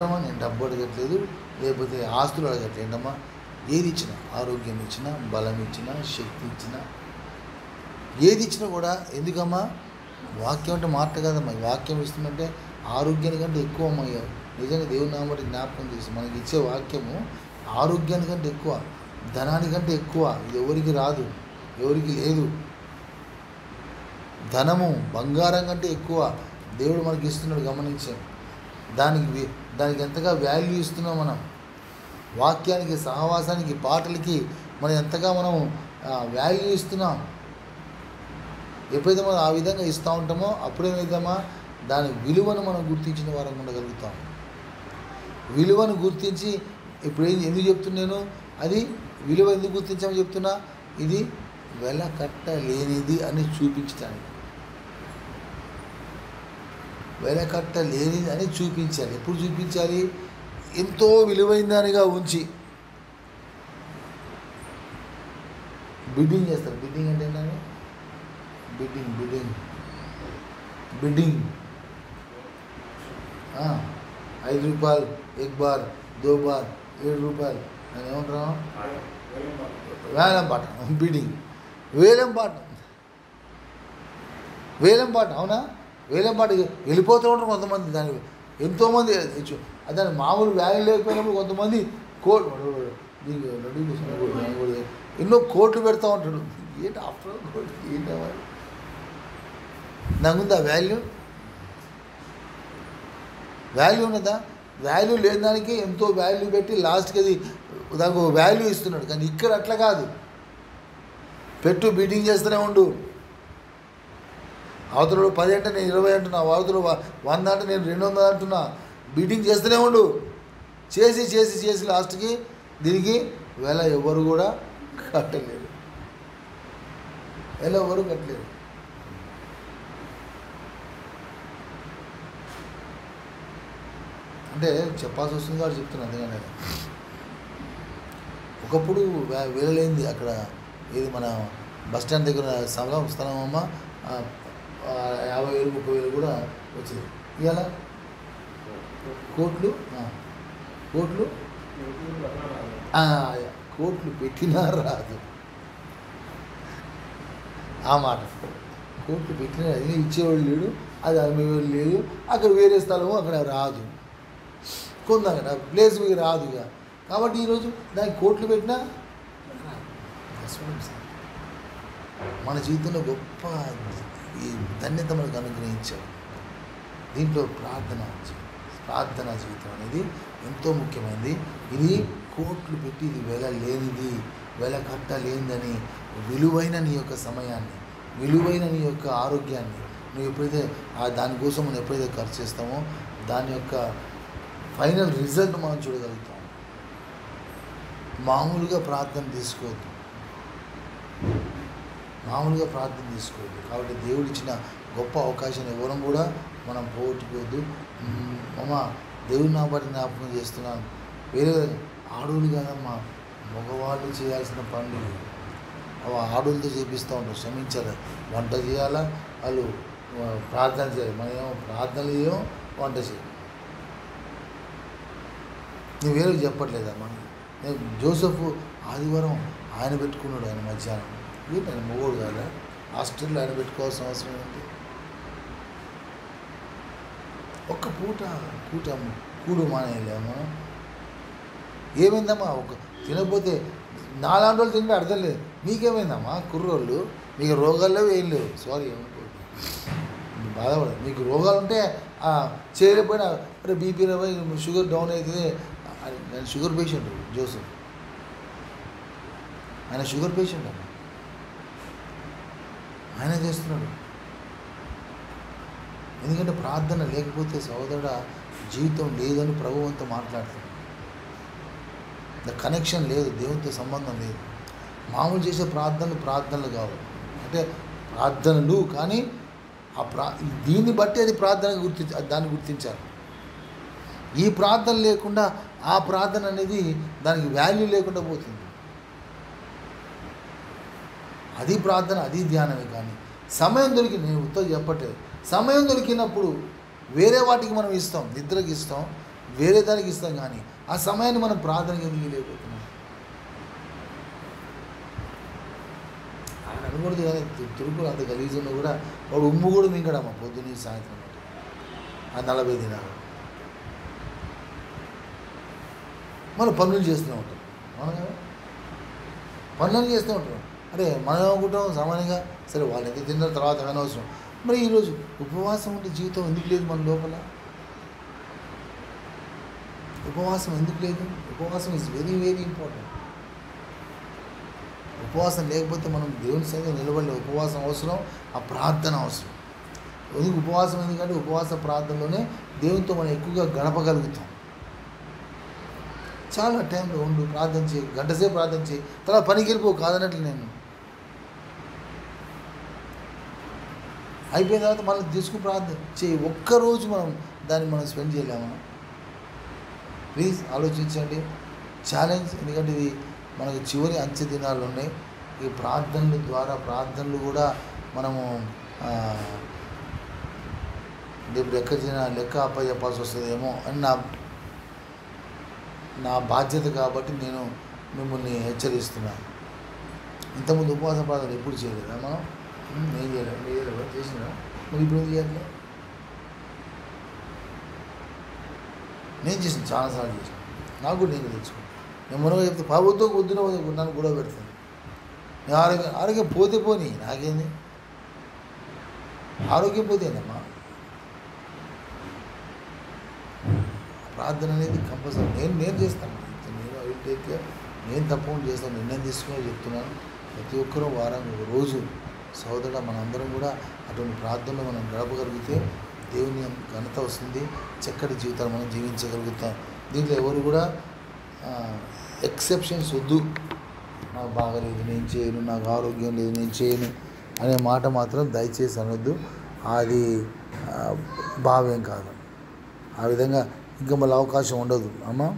నేను డబ్బు అడగట్లేదు, లేకపోతే ఆస్తులు అడగట్లేదు. ఏంటమ్మా, ఏది ఇచ్చినా, ఆరోగ్యం ఇచ్చినా, బలం ఇచ్చినా, శక్తి ఇచ్చినా, ఏది ఇచ్చినా కూడా ఎందుకమ్మా, వాక్యం అంటే మాట కదమ్మా. వాక్యం ఇస్తుందంటే ఆరోగ్యానికంటే ఎక్కువ అమ్మా. నిజంగా దేవుని నామటి జ్ఞాపకం చేసి మనకి ఇచ్చే వాక్యము ఆరోగ్యానికంటే ఎక్కువ, ధనానికంటే ఎక్కువ. ఇది ఎవరికి రాదు, ఎవరికి లేదు. ధనము బంగారం కంటే ఎక్కువ దేవుడు మనకి ఇస్తున్నాడు. గమనించాం. దానికి ఎంతగా వాల్యూ ఇస్తున్నాం మనం. వాక్యానికి, సహవాసానికి, పాటలకి మనం ఎంతగా మనం వాల్యూ ఇస్తున్నాం. ఎప్పుడైతే మనం ఆ విధంగా ఇస్తూ ఉంటామో అప్పుడేమైందమ్మా, దాని విలువను మనం గుర్తించిన వారం ఉండగలుగుతాం. విలువను గుర్తించి ఇప్పుడు ఎందుకు చెప్తున్నాను, అది విలువ ఎందుకు గుర్తించామని చెప్తున్నా, ఇది వెల కట్టలేనిది అని చూపించడానికి. వెల కట్టలేనిది అని చూపించాలి. ఎప్పుడు చూపించాలి? ఎంతో విలువైనదానిగా ఉంచి. బిడ్డింగ్ చేస్తారు. బిడ్డింగ్ అంటే ఏంటంటే బిడ్డింగ్ 5 రూపాయలు, 1 బార్, 2 బార్, 7 రూపాయలు అని ఏమంటున్నాం, వేలం పాట. బిడ్డింగ్, వేలం పాట. అవునా? వేలం పాట వెళ్ళిపోతూ ఉంటారు కొంతమంది. దానికి ఎంతోమంది దాని మామూలు వాల్యూ లేకపోయినప్పుడు కొంతమంది ఎన్నో కోట్లు పెడతా ఉంటాడు. ఏంటి ఆఫ్టర్ కోట్లు, ఏంటి నాకుందా వాల్యూ ఉన్నదా? వాల్యూ లేని దానికి ఎంతో వాల్యూ పెట్టి లాస్ట్కి అది దానికి వాల్యూ ఇస్తున్నాడు. కానీ ఇక్కడ అట్లా కాదు. పెట్టు, బిడ్డింగ్ చేస్తూనే ఉండు. అవతల 10 అంటే నేను 20 అంటున్నా, అవతల 100 అంటే నేను 200 అంటున్నా. బిడ్డింగ్ చేస్తూనే ఉండు. చేసి లాస్ట్కి దీనికి వెల ఎవరు కూడా కట్టలేరు. ఎవరు కట్టలేరు. అంటే చెప్పాల్సి వస్తుంది కాబట్టి చెప్తున్నా. అందుకనే ఒకప్పుడు వెళ్ళలేంది అక్కడ, ఏది మన బస్ స్టాండ్ దగ్గర స్థలం అమ్మ 50,000 30,000 కూడా వచ్చేది. ఇవాళ కోట్లు పెట్టినా రాదు. ఆ మాట, కోట్లు పెట్టినా అది ఇచ్చేవాళ్ళు లేడు, అది అమ్మేవాళ్ళు లేదు. అక్కడ వేరే స్థలము అక్కడ రాదు, కొందాం కదా ప్లేస్ మీకు రాదు. ఇక కాబట్టి ఈరోజు దానికి కోట్లు పెట్టినా మన జీవితంలో గొప్ప ఈ ధన్యత మనకు అనుగ్రహించాడు. దీంట్లో ప్రార్థనా జీవితం అనేది ఎంతో ముఖ్యమైనది. ఇది కోట్లు పెట్టి ఇది వెల లేనిది, వెల కట్టలేనిదని, విలువైన నీ యొక్క సమయాన్ని, విలువైన నీ యొక్క ఆరోగ్యాన్ని నువ్వు ఎప్పుడైతే దానికోసం మనం ఎప్పుడైతే ఖర్చు చేస్తామో దాని యొక్క ఫైనల్ రిజల్ట్ మనం చూడగలుగుతాం. మామూలుగా ప్రార్థన తీసుకోవద్దు. కాబట్టి దేవుడు ఇచ్చిన గొప్ప అవకాశాన్ని ఎవరం కూడా మనం పోగొట్టుకోవద్దు. దేవుడు నా బట్టి జ్ఞాపకం చేస్తున్నాను. వేరే ఆడోళ్ళు కాదమ్మా, మగవాళ్ళు చేయాల్సిన పనులు అవి ఆడోళ్ళతో చేపిస్తూ ఉంటారు. శ్రమించాలి, వంట చేయాలా, వాళ్ళు ప్రార్థన చేయాలి. మనం ఏమో ప్రార్థనలు ఏమో వంట చేయాలి. నువ్వు వేరే చెప్పట్లేదమ్మా. నేను జోసెఫ్ ఆదివారం ఆయన పెట్టుకున్నాడు, ఆయన మధ్యాహ్నం. ఆయన మొగోడు కాదా? హాస్టల్లో ఆయన పెట్టుకోవాల్సిన అవసరం ఏంటి? ఒక్క పూట కూడు మానేయలేమా? ఏమైందమ్మా? తినకపోతే 4 రోజులు తింటే అర్థం లేదు. మీకేమైందమ్మా? కుర్రోళ్ళు మీకు రోగాల్లో ఏం లేవు. సారీ, బాధపడదు. మీకు రోగాలు ఉంటే చేయలేకపోయినా అరే బీపీ షుగర్ డౌన్ అవుతుంది. నేను షుగర్ పేషెంట్. జోసెఫ్ ఆయన షుగర్ పేషెంట్ అన్న, ఆయన చేస్తున్నాడు. ఎందుకంటే ప్రార్థన లేకపోతే సహోదరుడ జీవితం లేదని ప్రభువుతో మాట్లాడుతున్నాడు. కనెక్షన్ లేదు, దేవునితో సంబంధం లేదు. మామూలు చేసే ప్రార్థనలు కావు, అంటే ప్రార్థనలు. కానీ దీన్ని బట్టి అది ప్రార్థన దాన్ని గుర్తించాలి. ఈ ప్రార్థన లేకుండా ఆ ప్రార్థన అనేది దానికి వాల్యూ లేకుండా పోతుంది. అది ప్రార్థన, అది ధ్యానమే. కానీ సమయం దొరికి, నేను ఉత్తరం చెప్పట్లేదు, సమయం దొరికినప్పుడు వేరే వాటికి మనం ఇస్తాం. నిద్రకి ఇస్తాం, వేరే దానికి ఇస్తాం, కానీ ఆ సమయాన్ని మనం ప్రార్థనకి ఎందుకు లేకపోతున్నాం? ఆయన అనకూడదు కానీ తురుకులు అంత గలీజులో కూడా వాడు ఉమ్ము కూడా మింగడమ్మా పొద్దున్న సాయంత్రం ఆ 40 దినాలు మనం పనులు చేస్తూనే ఉంటాం. మనం కదా పనులు చేస్తూ ఉంటాం. అరే మనం అనుకుంటాం సామాన్యంగా, సరే వాళ్ళు ఎంత తిన్న తర్వాత అనవసరం. మరి ఈరోజు ఉపవాసం ఉంటే జీవితం ఎందుకు లేదు మన లోపల? ఉపవాసం ఎందుకు లేదు? ఉపవాసం ఈజ్ వెరీ వెరీ ఇంపార్టెంట్. ఉపవాసం లేకపోతే మనం దేవుని సన్నిధిలో నిలబడలేదు. ఉపవాసం అవసరం, ఆ ప్రార్థన అవసరం. ఎందుకు ఉపవాసం? ఎందుకంటే ఉపవాస ప్రార్థనలోనే దేవునితో మనం ఎక్కువగా గడపగలుగుతాం. చాలా టైంలో ఉండు, ప్రార్థన చేయి, గంటసేపు ప్రార్థన చేయి, తర్వాత పనికి వెళ్ళిపో, కాదన్నట్లు నేను. అయిపోయిన తర్వాత మళ్ళీ తీసుకుని ప్రార్థన చేయి. ఒక్కరోజు దాన్ని మనం స్పెండ్ చేయలేమా? ప్లీజ్ ఆలోచించండి. ఛాలెంజ్. ఎందుకంటే ఇది మనకు చివరి అంచె దినాలు ఉన్నాయి. ఈ ప్రార్థనల ద్వారా ప్రార్థనలు కూడా మనము ఇప్పుడు లెక్క అప్పచెప్పాల్సి వస్తుందేమో అని నా బాధ్యత కాబట్టి నేను మిమ్మల్ని హెచ్చరిస్తున్నాను. ఇంతకుముందు ఉపవాస ప్రార్థన ఎప్పుడు చేయలేదా మనం? నేను చేయలేదు. చేసినా మరి ఇప్పుడు ఎందుకు చేయాలి? నేను చేసిన చాలాసార్లు చేసిన. నాకు కూడా నేను తెచ్చుకున్నాను. నేను మునగా చెప్తే ప్రభుత్వం వద్దున నన్ను గొడవ పెడతాను. నేను ఆరోగ్యం పోతే పోనీ, నాకేంది? ఆరోగ్యం పోతేనమ్మా. ప్రార్థన అనేది కంపల్సరీ నేను చేస్తాను. నేను తప్పకుండా చేస్తాను. నిర్ణయం తీసుకుని చెప్తున్నాను. ప్రతి ఒక్కరూ వారం ఒక రోజు సోదరుడు మనందరం కూడా అటువంటి ప్రార్థనలో మనం గడపగలిగితే దేవుని ఘనత వస్తుంది. చక్కటి జీవితాలు మనం జీవించగలుగుతాం. దీంట్లో ఎవరు కూడా ఎక్సెప్షన్స్ వద్దు. నాకు బాగలేదు నేను చేయను, నాకు ఆరోగ్యం లేదు నేను చేయను అనే మాట మాత్రం దయచేసి అనొద్దు. అది భావ్యం కాదు. ఆ విధంగా ఇంకా మళ్ళీ అవకాశం ఉండదు అమ్మా.